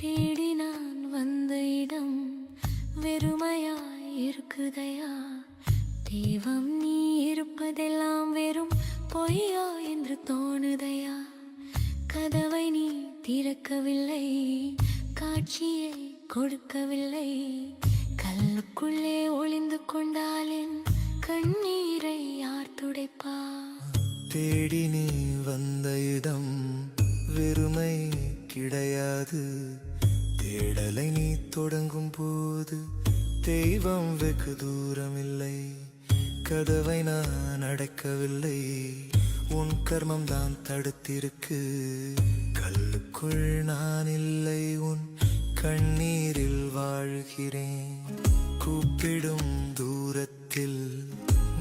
தேடி நான் வந்த இடம் வெறுமையாய் இருக்குதையா? தெய்வம் நீ இருப்பதெல்லாம் வெறும் பொய்யா என்று தோணுதையா? கதவை நீ திறக்கவில்லை, காட்சியை கொடுக்கவில்லை. கல்லுக்குள்ளே ஒளிந்து கொண்டாலின் கண்ணீரை யார் துடைப்பா? தேடி நீ வந்த இடம் வெறுமை கிடையாது. தேடலை நீ தொடங்கும் போது தெய்வம் வெகு தூரமில்லை. கதவை நான் அடைக்கவில்லை, உன் கர்மம் தான் தடுத்திருக்கு. கல்லுக்குள் நான் இல்லை, உன் கண்ணீரில் வாழுகிறேன். கூப்பிடும் தூரத்தில்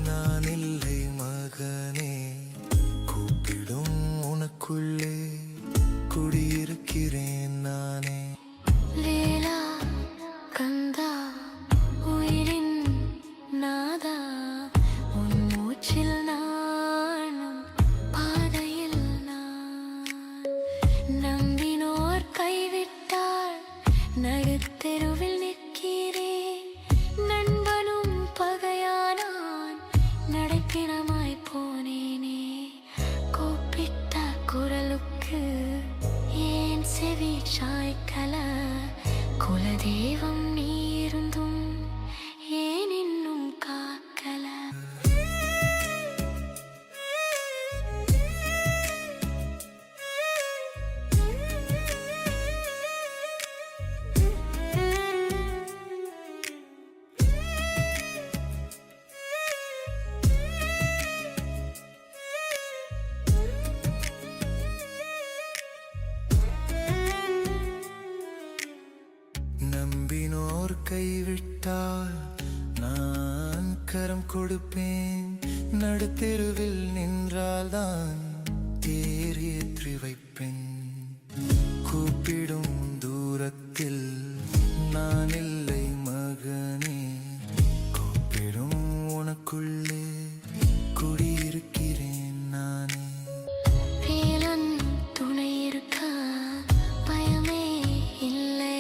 நான் இல்லை மகனே, கூப்பிடும் உனக்குள்ளே குடியிருக்கிறேன் நானே. லேலா கந்தா உயிரின் நாதா, உன் மூச்சில் நானும் பாதையில் நான். நம்பினோர் கைவிட்டால் நடுத்தெருவில் நிற்கிறேன். நண்பனும் பகையானான், நடைப்பிணமாய் போனேனே. கூப்பிட்ட குரலுக்கு ஏன் செவி சாய்க்கல? குலதெய்வம் நீ இருந்தும் ஏன் இன்னும் காக்கல? நம்பினோர் கைவிட்டால் நான் கரம் கொடுப்பேன். நடுத்தெருவில் நின்றால்தான் தேர் ஏற்றி வைப்பேன். கூப்பிடும் தூரத்தில் நான் இல்லை மகனே, கூப்பிடும் உனக்குள்ளே குடியிருக்கிறேன் நானே. வேலன் துணை இருக்க பயமே இல்லை,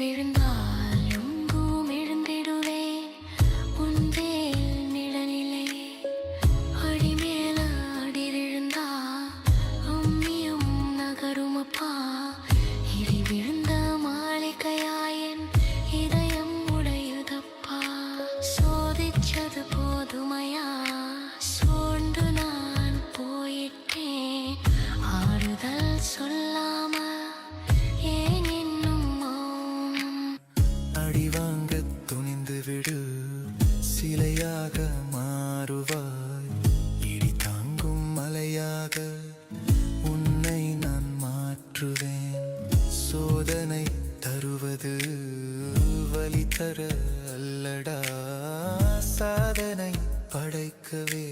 விழுந்தால் எங்கும் எழுந்திடுவே உன்வேல் நிழலிலே. அடிமேல அடி விழுந்தா அம்மியும் நகருமப்பா. இடி விழுந்த மாளிகையாயன் இதயம் உடையுதப்பா. சோதிச்சது போதுமையா, சோர்ந்து நான் போயிட்டேன். ஆறுதல் சொல்லாம ஏன் இன்னும் மௌனம்? அடிவாங்க துணிந்து விடு, சிலையாக மாறுவாய். இடி தாங்கும் மலையாக உன்னை நான் மாற்றுவேன். சோதனை தருவது வலி தர அல்லடா, சாதனை படைக்கவே